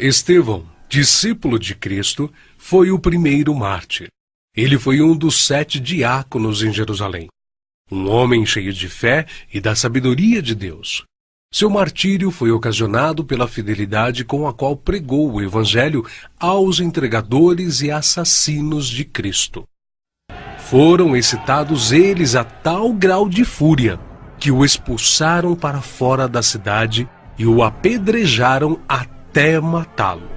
Estevão, discípulo de Cristo, foi o primeiro mártir. Ele foi um dos 7 diáconos em Jerusalém. Um homem cheio de fé e da sabedoria de Deus. Seu martírio foi ocasionado pela fidelidade com a qual pregou o Evangelho aos entregadores e assassinos de Cristo. Foram excitados eles a tal grau de fúria que o expulsaram para fora da cidade e o apedrejaram até matá-lo.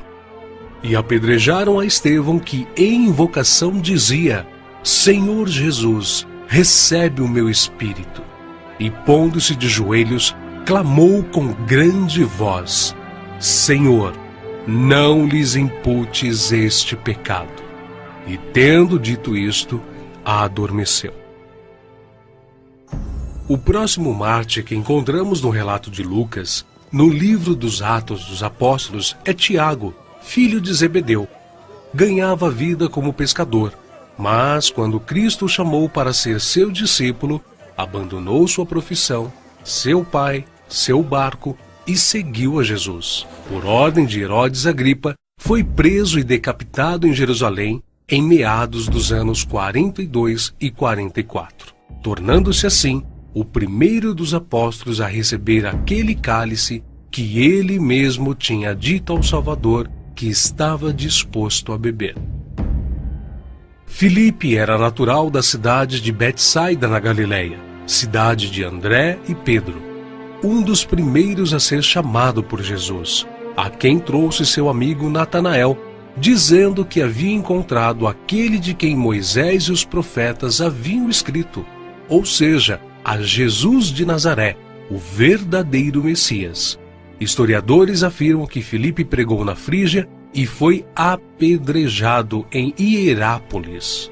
E apedrejaram a Estevão, que em invocação dizia: Senhor Jesus, recebe o meu espírito. E pondo-se de joelhos, clamou com grande voz: Senhor, não lhes imputes este pecado. E tendo dito isto, adormeceu. O próximo mártir que encontramos no relato de Lucas, no livro dos Atos dos Apóstolos, é Tiago, filho de Zebedeu. Ganhava vida como pescador, mas quando Cristo o chamou para ser seu discípulo, abandonou sua profissão, seu pai, seu barco e seguiu a Jesus. Por ordem de Herodes Agripa, foi preso e decapitado em Jerusalém em meados dos anos 42 e 44, tornando-se assim o primeiro dos apóstolos a receber aquele cálice que ele mesmo tinha dito ao Salvador que estava disposto a beber. Filipe era natural da cidade de Betsaida, na Galileia, cidade de André e Pedro, um dos primeiros a ser chamado por Jesus, a quem trouxe seu amigo Natanael, dizendo que havia encontrado aquele de quem Moisés e os profetas haviam escrito, ou seja, a Jesus de Nazaré, o verdadeiro Messias. Historiadores afirmam que Filipe pregou na Frígia e foi apedrejado em Hierápolis.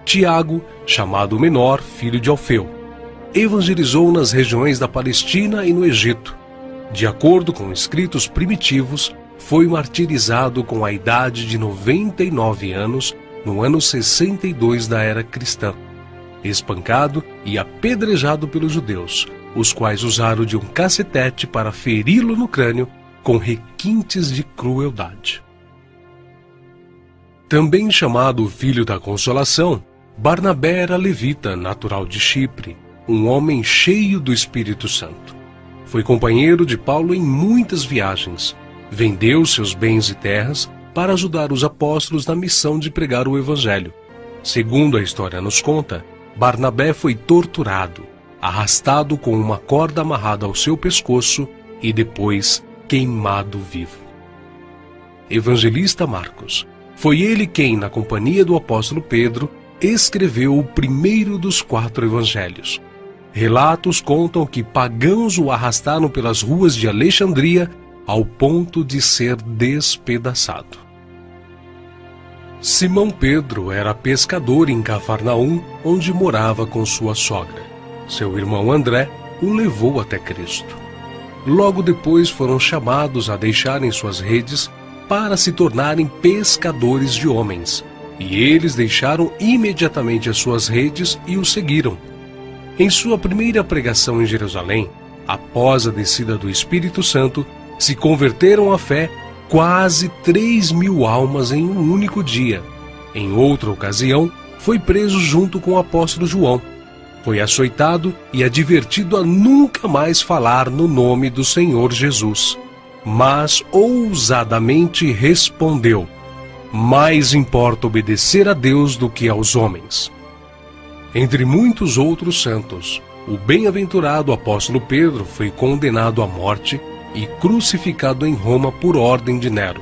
Tiago, chamado Menor, filho de Alfeu, evangelizou nas regiões da Palestina e no Egito. De acordo com escritos primitivos, foi martirizado com a idade de 99 anos, no ano 62 da era cristã, espancado e apedrejado pelos judeus, os quais usaram de um cacetete para feri-lo no crânio com requintes de crueldade. Também chamado Filho da Consolação, Barnabé era levita, natural de Chipre, um homem cheio do Espírito Santo. Foi companheiro de Paulo em muitas viagens. Vendeu seus bens e terras para ajudar os apóstolos na missão de pregar o Evangelho. Segundo a história nos conta, Barnabé foi torturado, arrastado com uma corda amarrada ao seu pescoço e depois queimado vivo. Evangelista Marcos. Foi ele quem, na companhia do apóstolo Pedro, escreveu o primeiro dos 4 evangelhos. Relatos contam que pagãos o arrastaram pelas ruas de Alexandria ao ponto de ser despedaçado. Simão Pedro era pescador em Cafarnaum, onde morava com sua sogra. Seu irmão André o levou até Cristo. Logo depois foram chamados a deixarem suas redes para se tornarem pescadores de homens, e eles deixaram imediatamente as suas redes e o seguiram. Em sua primeira pregação em Jerusalém, após a descida do Espírito Santo, se converteram à fé quase 3.000 almas em um único dia. Em outra ocasião, foi preso junto com o apóstolo João. Foi açoitado e advertido a nunca mais falar no nome do Senhor Jesus. Mas ousadamente respondeu: mais importa obedecer a Deus do que aos homens. Entre muitos outros santos, o bem-aventurado apóstolo Pedro foi condenado à morte e crucificado em Roma por ordem de Nero.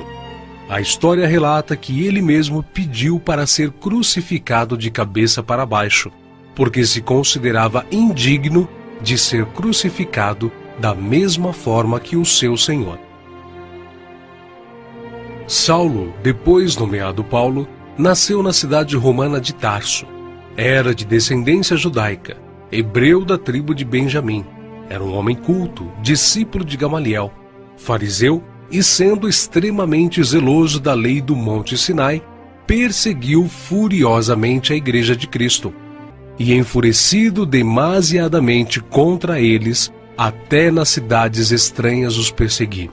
A história relata que ele mesmo pediu para ser crucificado de cabeça para baixo, porque se considerava indigno de ser crucificado da mesma forma que o seu Senhor. Saulo, depois nomeado Paulo, nasceu na cidade romana de Tarso. Era de descendência judaica, hebreu da tribo de Benjamim. Era um homem culto, discípulo de Gamaliel, fariseu e, sendo extremamente zeloso da lei do Monte Sinai, perseguiu furiosamente a Igreja de Cristo e, enfurecido demasiadamente contra eles, até nas cidades estranhas os perseguiu.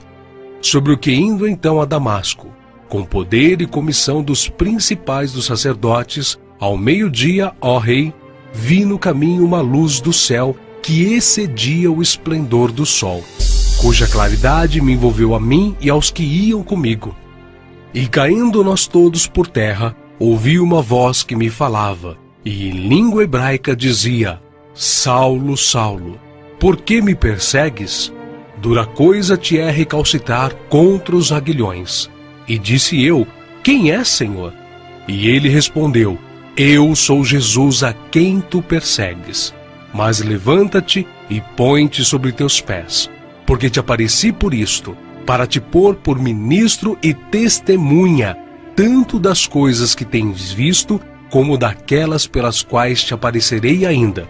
sobre o que indo então a Damasco, com poder e comissão dos principais dos sacerdotes, ao meio-dia, ó rei, vi no caminho uma luz do céu que excedia o esplendor do sol, cuja claridade me envolveu a mim e aos que iam comigo. E caindo nós todos por terra, ouvi uma voz que me falava, e em língua hebraica dizia: Saulo, Saulo, por que me persegues? Dura coisa te é recalcitrar contra os aguilhões. E disse eu: Quem é, Senhor? E ele respondeu: Eu sou Jesus a quem tu persegues. Mas levanta-te e põe-te sobre teus pés, porque te apareci por isto, para te pôr por ministro e testemunha, tanto das coisas que tens visto, como daquelas pelas quais te aparecerei ainda.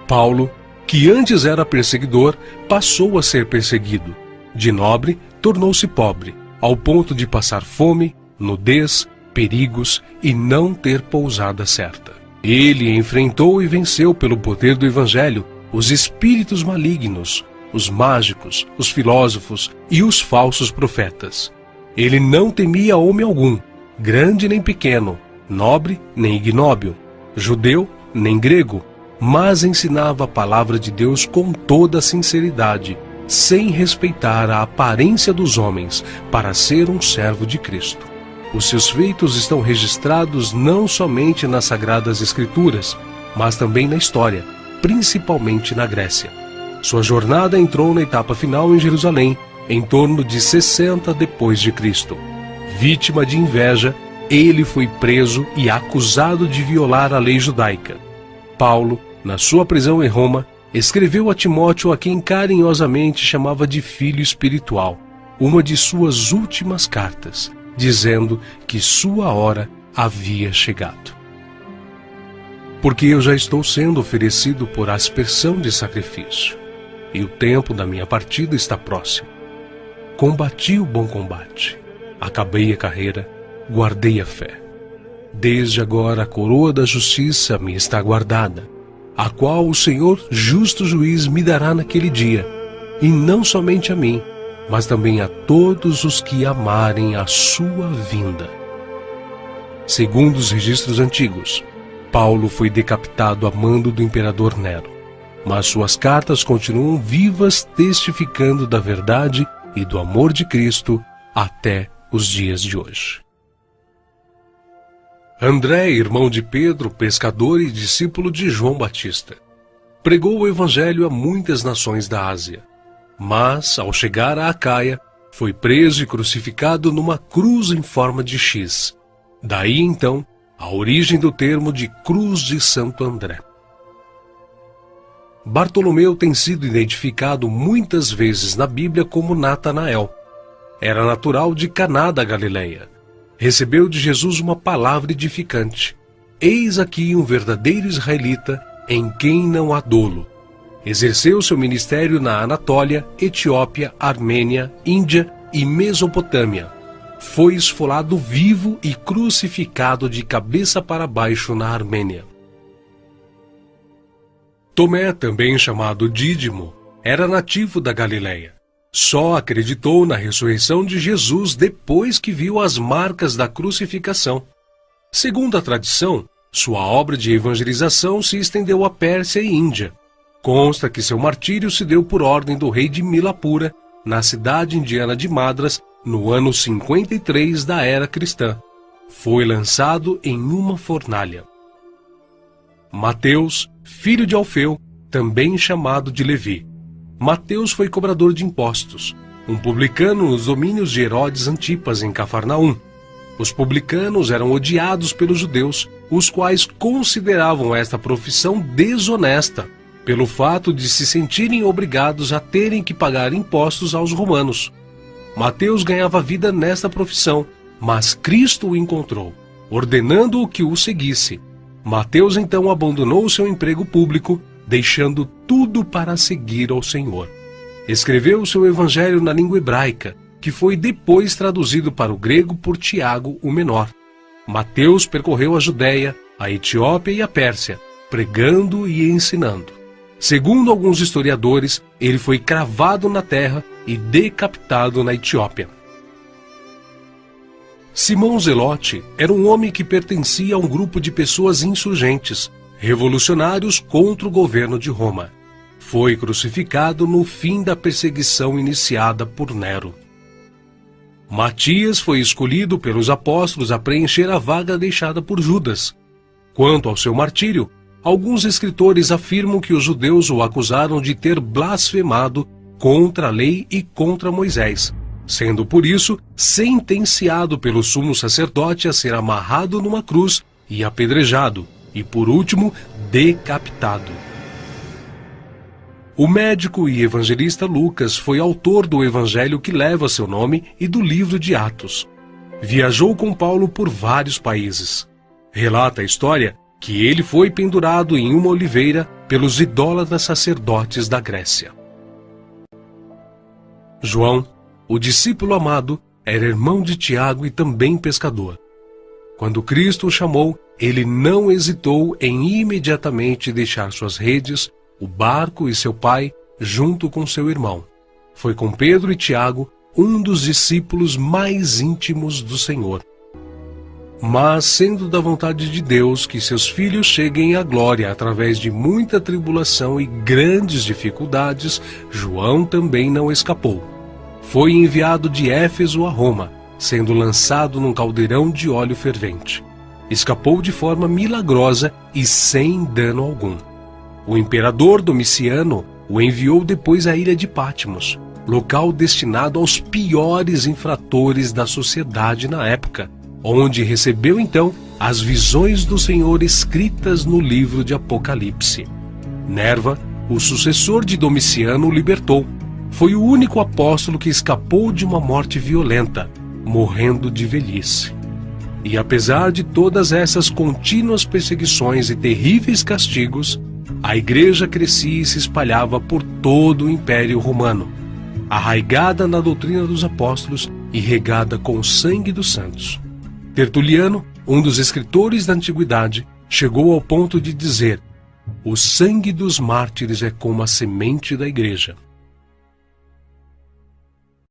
Paulo, que antes era perseguidor, passou a ser perseguido. De nobre, tornou-se pobre, ao ponto de passar fome, nudez, perigos e não ter pousada certa. Ele enfrentou e venceu pelo poder do Evangelho os espíritos malignos, os mágicos, os filósofos e os falsos profetas. Ele não temia homem algum, grande nem pequeno, nobre nem ignóbil, judeu nem grego, mas ensinava a palavra de Deus com toda a sinceridade, sem respeitar a aparência dos homens, para ser um servo de Cristo. Os seus feitos estão registrados não somente nas Sagradas Escrituras, mas também na história, principalmente na Grécia. Sua jornada entrou na etapa final em Jerusalém, em torno de 60 depois de Cristo. Vítima de inveja, ele foi preso e acusado de violar a lei judaica. Paulo, na sua prisão em Roma, escreveu a Timóteo, a quem carinhosamente chamava de filho espiritual, uma de suas últimas cartas, dizendo que sua hora havia chegado. Porque eu já estou sendo oferecido por aspersão de sacrifício, e o tempo da minha partida está próximo. Combati o bom combate, acabei a carreira, guardei a fé. Desde agora a coroa da justiça me está guardada, a qual o Senhor, justo juiz, me dará naquele dia, e não somente a mim, mas também a todos os que amarem a sua vinda. Segundo os registros antigos, Paulo foi decapitado a mando do imperador Nero, mas suas cartas continuam vivas, testificando da verdade e do amor de Cristo até os dias de hoje. André, irmão de Pedro, pescador e discípulo de João Batista, pregou o Evangelho a muitas nações da Ásia, mas, ao chegar a Acaia, foi preso e crucificado numa cruz em forma de X. Daí, então, a origem do termo de Cruz de Santo André. Bartolomeu tem sido identificado muitas vezes na Bíblia como Natanael. Era natural de Caná da Galileia. Recebeu de Jesus uma palavra edificante: Eis aqui um verdadeiro israelita, em quem não há dolo. Exerceu seu ministério na Anatólia, Etiópia, Armênia, Índia e Mesopotâmia. Foi esfolado vivo e crucificado de cabeça para baixo na Armênia. Tomé, também chamado Dídimo, era nativo da Galileia. Só acreditou na ressurreição de Jesus depois que viu as marcas da crucificação. Segundo a tradição, sua obra de evangelização se estendeu à Pérsia e Índia. Consta que seu martírio se deu por ordem do rei de Milapura, na cidade indiana de Madras, no ano 53 da era cristã. Foi lançado em uma fornalha. Mateus, filho de Alfeu, também chamado de Levi. Mateus foi cobrador de impostos, um publicano nos domínios de Herodes Antipas, em Cafarnaum. Os publicanos eram odiados pelos judeus, os quais consideravam esta profissão desonesta, pelo fato de se sentirem obrigados a terem que pagar impostos aos romanos. Mateus ganhava vida nesta profissão, mas Cristo o encontrou, ordenando-o que o seguisse. Mateus então abandonou seu emprego público, deixando tudo para seguir ao Senhor. Escreveu o seu evangelho na língua hebraica, que foi depois traduzido para o grego por Tiago o Menor. Mateus percorreu a Judéia, a Etiópia e a Pérsia, pregando e ensinando. Segundo alguns historiadores, ele foi cravado na terra e decapitado na Etiópia. Simão Zelote era um homem que pertencia a um grupo de pessoas insurgentes, revolucionários contra o governo de Roma. Foi crucificado no fim da perseguição iniciada por Nero. Matias foi escolhido pelos apóstolos a preencher a vaga deixada por Judas. Quanto ao seu martírio, alguns escritores afirmam que os judeus o acusaram de ter blasfemado contra a lei e contra Moisés, sendo por isso sentenciado pelo sumo sacerdote a ser amarrado numa cruz e apedrejado, e por último, decapitado. O médico e evangelista Lucas foi autor do evangelho que leva seu nome e do livro de Atos. Viajou com Paulo por vários países. Relata a história que ele foi pendurado em uma oliveira pelos idólatras sacerdotes da Grécia. João, o discípulo amado, era irmão de Tiago e também pescador. Quando Cristo o chamou, ele não hesitou em imediatamente deixar suas redes, o barco e seu pai, junto com seu irmão. Foi com Pedro e Tiago, um dos discípulos mais íntimos do Senhor. Mas, sendo da vontade de Deus que seus filhos cheguem à glória através de muita tribulação e grandes dificuldades, João também não escapou. Foi enviado de Éfeso a Roma, sendo lançado num caldeirão de óleo fervente. Escapou de forma milagrosa e sem dano algum. O imperador Domiciano o enviou depois à ilha de Patmos, local destinado aos piores infratores da sociedade na época, onde recebeu então as visões do Senhor escritas no livro de Apocalipse. Nerva, o sucessor de Domiciano, o libertou. Foi o único apóstolo que escapou de uma morte violenta, morrendo de velhice. E apesar de todas essas contínuas perseguições e terríveis castigos, a igreja crescia e se espalhava por todo o Império Romano, arraigada na doutrina dos apóstolos e regada com o sangue dos santos. Tertuliano, um dos escritores da antiguidade, chegou ao ponto de dizer: "O sangue dos mártires é como a semente da igreja."